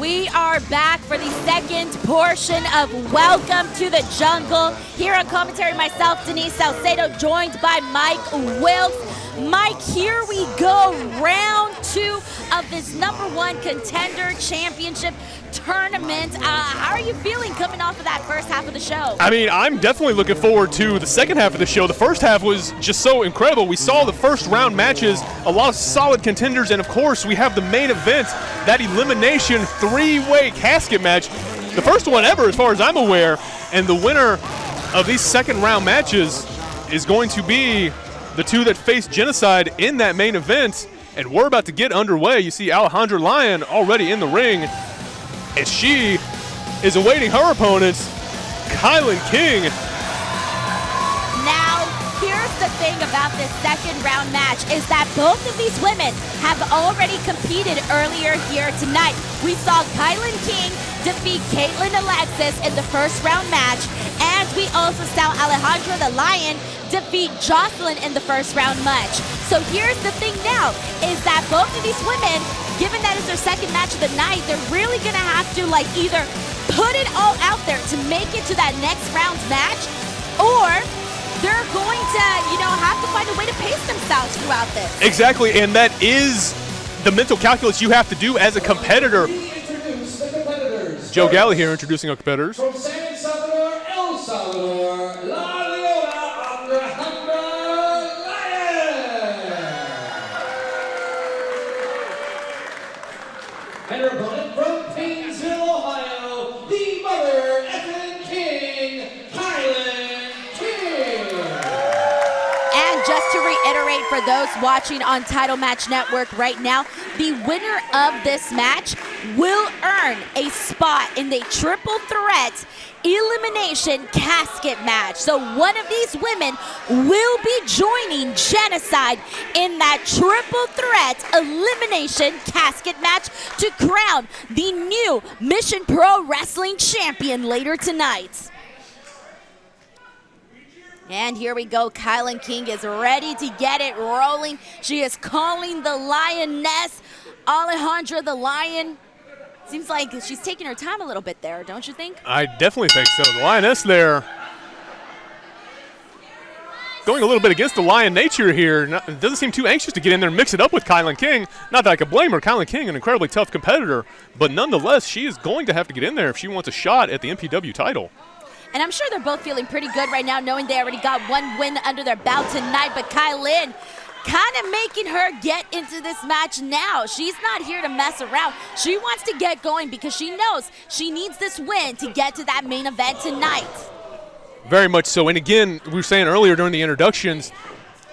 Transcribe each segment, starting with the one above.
We are back for the second portion of Welcome to the Jungle. Here on commentary, myself, Denise Salcedo, joined by Mike Wilkes. Mike, here we go, round 2 of this #1 Contender Championship tournament. How are you feeling coming off of that first half of the show? I mean, I'm definitely looking forward to the second half of the show. The first half was just so incredible. We saw the first round matches, a lot of solid contenders, and of course, we have the main event, that elimination 3-way casket match. The first one ever, as far as I'm aware, and the winner of these second round matches is going to be the two that face Genocide in that main event, and we're about to get underway. You see Alejandra Lyon already in the ring, and she is awaiting her opponent, Kilynn King. Now, here's the thing about this second round match is that both of these women have already competed earlier here tonight. We saw Kilynn King defeat Caitlin Alexis in the first round match, and we also saw Alejandra the Lion defeat Jocelyn in the first round match. So here's the thing now, is that both of these women, given that it's their second match of the night, they're really gonna have to either put it all out there to make it to that next round's match, or they're going to, have to find a way to pace themselves throughout this. Exactly, and that is the mental calculus you have to do as a competitor. Joe Galley here introducing our competitors. From San Salvador, El Salvador, La Leona, Alejandra Lyon. And her opponent from Painesville, Ohio, the mother effing king, Kilynn King. And just to reiterate for those watching on Title Match Network right now, the winner of this match will earn a spot in the triple threat elimination casket match. So one of these women will be joining Genocide in that triple threat elimination casket match to crown the new Mission Pro Wrestling champion later tonight. And here we go, Kilynn King is ready to get it rolling. She is calling the Lioness, Alejandra the Lion. Seems like she's taking her time a little bit there, don't you think? I definitely think so. The Lioness there going a little bit against the Lion nature here. Doesn't seem too anxious to get in there and mix it up with Kilynn King. Not that I could blame her. Kilynn King, an incredibly tough competitor, but nonetheless, she is going to have to get in there if she wants a shot at the MPW title. And I'm sure they're both feeling pretty good right now, knowing they already got one win under their belt tonight. But Kilynn kind of making her get into this match now. She's not here to mess around. She wants to get going because she knows she needs this win to get to that main event tonight. Very much so. And again, we were saying earlier during the introductions,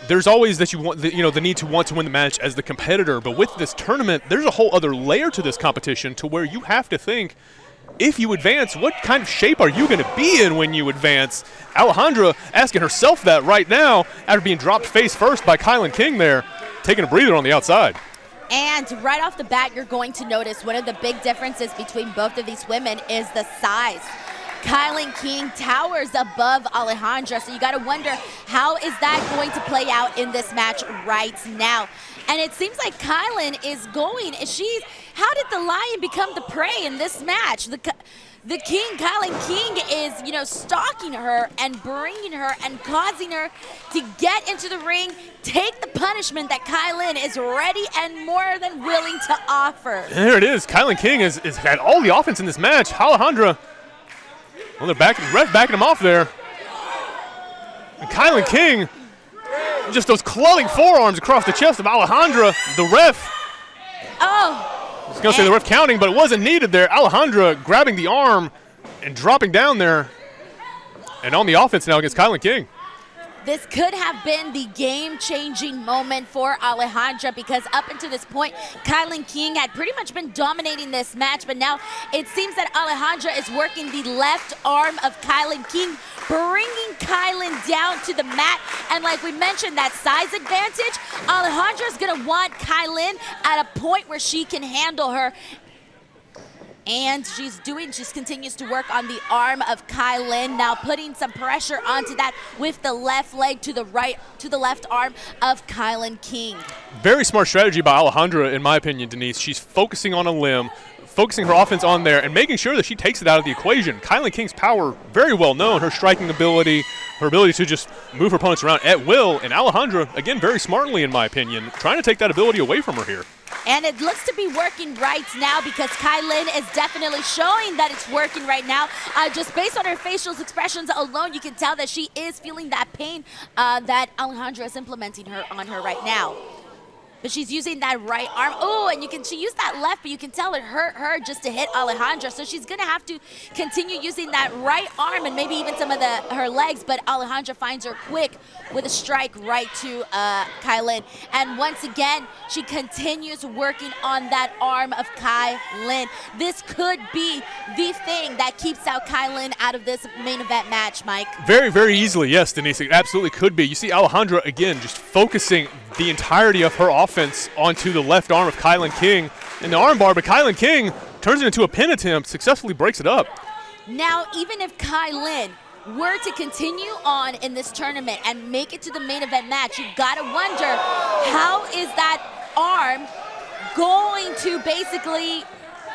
there's always that you want, the need to want to win the match as the competitor. But with this tournament, there's a whole other layer to this competition to where you have to think, if you advance, what kind of shape are you going to be in when you advance? Alejandra asking herself that right now after being dropped face first by Kilynn King there, taking a breather on the outside. And right off the bat, you're going to notice one of the big differences between both of these women is the size. Kilynn King towers above Alejandra, so you got to wonder, how is that going to play out in this match right now? And it seems like Kilynn is going, how did the Lion become the prey in this match? The King, Kilynn King, is, stalking her and bringing her and causing her to get into the ring, take the punishment that Kilynn is ready and more than willing to offer. And there it is. Kilynn King has had all the offense in this match. Alejandra, well, the ref backing him off there. And Kilynn King, just those clubbing forearms across the chest of Alejandra. The ref. Oh. I was going to say the ref counting, but it wasn't needed there. Alejandra grabbing the arm and dropping down there. And on the offense now against Kilynn King. This could have been the game-changing moment for Alejandra, because up until this point, Kilynn King had pretty much been dominating this match, but now it seems that Alejandra is working the left arm of Kilynn King, bringing Kilynn down to the mat. And like we mentioned, that size advantage, Alejandra's going to want Kilynn at a point where she can handle her. And she continues to work on the arm of Kilynn, now putting some pressure onto that with the left leg to the left arm of Kilynn King. Very smart strategy by Alejandra, in my opinion, Denise. She's focusing on a limb, focusing her offense on there and making sure that she takes it out of the equation. Kilynn King's power, very well known, her striking ability, her ability to just move her opponents around at will, and Alejandra, again, very smartly in my opinion, trying to take that ability away from her here. And it looks to be working right now because Kilynn is definitely showing that it's working right now. Just based on her facial expressions alone, you can tell that she is feeling that pain that Alejandra is implementing on her right now. But she's using that right arm. Oh, and she used that left, but you can tell it hurt her just to hit Alejandra. So she's going to have to continue using that right arm and maybe even some of her legs. But Alejandra finds her quick with a strike right to Kilynn. And once again, she continues working on that arm of Kilynn. This could be the thing that keeps out Kilynn out of this main event match, Mike. Very, very easily, yes, Denise. It absolutely could be. You see Alejandra, again, just focusing the entirety of her offense onto the left arm of Kilynn King in the armbar, but Kilynn King turns it into a pin attempt, successfully breaks it up. Now, even if Kilynn were to continue on in this tournament and make it to the main event match, you've got to wonder, how is that arm going to basically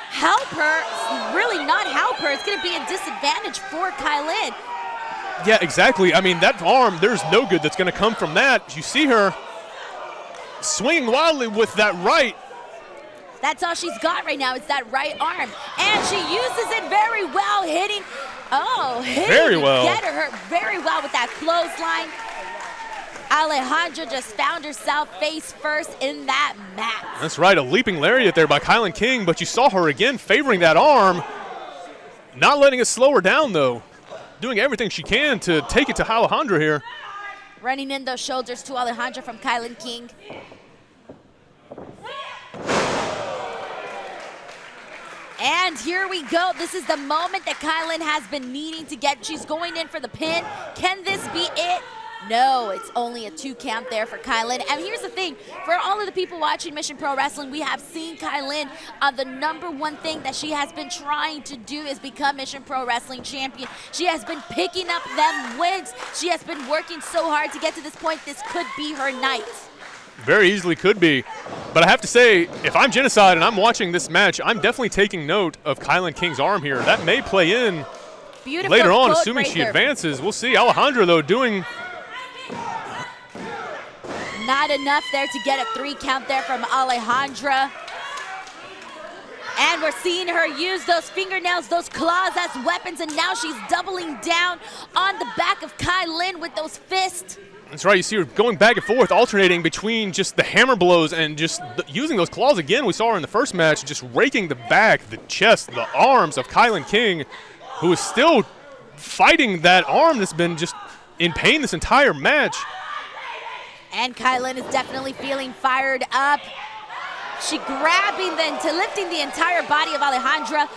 help her? Really not help her. It's going to be a disadvantage for Kilynn. Yeah, exactly. I mean, that arm, there's no good that's going to come from that. You see her swinging wildly with that right. That's all she's got right now. It's that right arm. And she uses it very well, hitting very well. Get her very well with that clothesline. Alejandra just found herself face first in that mat. That's right, a leaping lariat there by Kilynn King, but you saw her again favoring that arm, not letting it slow her down though, doing everything she can to take it to Alejandra here. Running in those shoulders to Alejandra from Kilynn King. And here we go. This is the moment that Kilynn has been needing to get. She's going in for the pin. Can this be it? No, it's only a 2 count there for Kilynn. And here's the thing, for all of the people watching Mission Pro Wrestling, we have seen Kilynn, the #1 thing that she has been trying to do is become Mission Pro Wrestling champion. She has been picking up them wins. She has been working so hard to get to this point. This could be her night. Very easily could be. But I have to say, if I'm Genocide and I'm watching this match, I'm definitely taking note of Kilynn King's arm here. That may play in later on, assuming she advances. We'll see. Alejandra, though, doing not enough there to get a 3 count there from Alejandra. And we're seeing her use those fingernails, those claws as weapons, and now she's doubling down on the back of Kilynn with those fists. That's right. You see her going back and forth, alternating between just the hammer blows and just using those claws again. We saw her in the first match, just raking the back, the chest, the arms of Kilynn King, who is still fighting that arm that's been just in pain this entire match. And Kilynn is definitely feeling fired up. She lifting the entire body of Alejandra,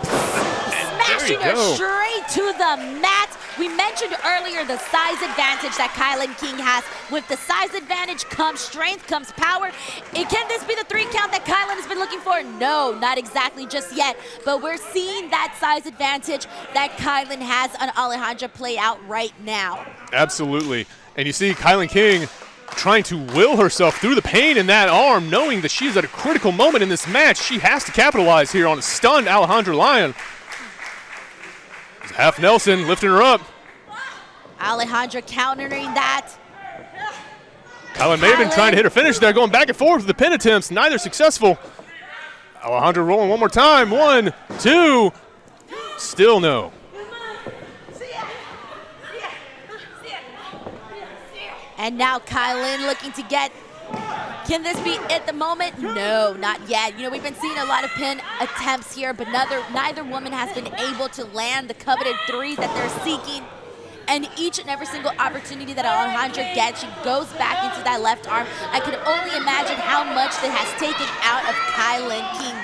smashing her straight to the mat. We mentioned earlier the size advantage that Kilynn King has. With the size advantage comes strength, comes power. Can this be the 3 count that Kilynn has been looking for? No, not exactly just yet. But we're seeing that size advantage that Kilynn has on Alejandra play out right now. Absolutely. And you see Kilynn King trying to will herself through the pain in that arm, knowing that she's at a critical moment in this match. She has to capitalize here on a stunned Alejandra Lyon. Half Nelson lifting her up. Alejandra countering that. Kilynn may have been trying to hit her finish there, going back and forth with the pin attempts, neither successful. Alejandra rolling one more time. 1, 2, still no. And now Kilynn looking to get, can this be at the moment? No, not yet. You know, we've been seeing a lot of pin attempts here, but neither woman has been able to land the coveted 3 that they're seeking. And each and every single opportunity that Alejandra gets, she goes back into that left arm. I can only imagine how much that has taken out of Kilynn King.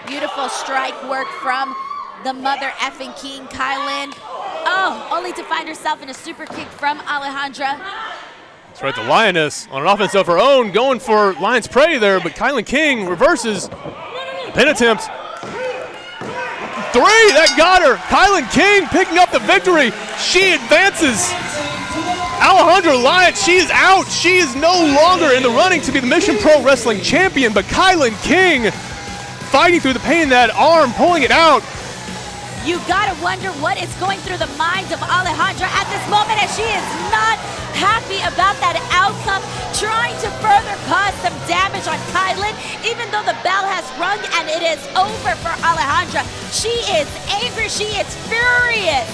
Beautiful strike work from the mother effing King, Kilynn. Oh, only to find herself in a super kick from Alejandra. That's right, the Lioness on an offense of her own, going for Lion's Prey there, but Kilynn King reverses. Pin attempt. 3, that got her. Kilynn King picking up the victory. She advances. Alejandra Alliance, she is out. She is no longer in the running to be the Mission Pro Wrestling Champion, but Kilynn King fighting through the pain in that arm, pulling it out. You gotta wonder what is going through the mind of Alejandra at this moment, as she is not happy about that outcome, trying to further cause some damage on Kilynn, even though the bell has rung and it is over for Alejandra. She is angry, she is furious.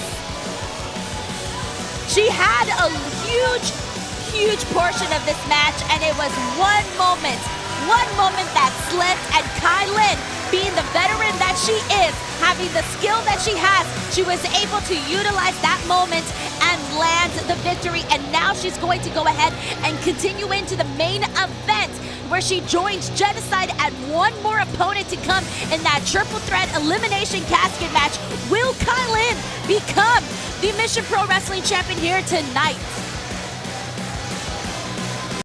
She had a huge portion of this match, and it was one moment that slipped, and Kilynn, being the veteran that she is, having the skill that she has, she was able to utilize that moment and land the victory. And now she's going to go ahead and continue into the main event, where she joins Genocide and one more opponent to come in that triple threat elimination casket match. Will Kilynn become the Mission Pro Wrestling Champion here tonight?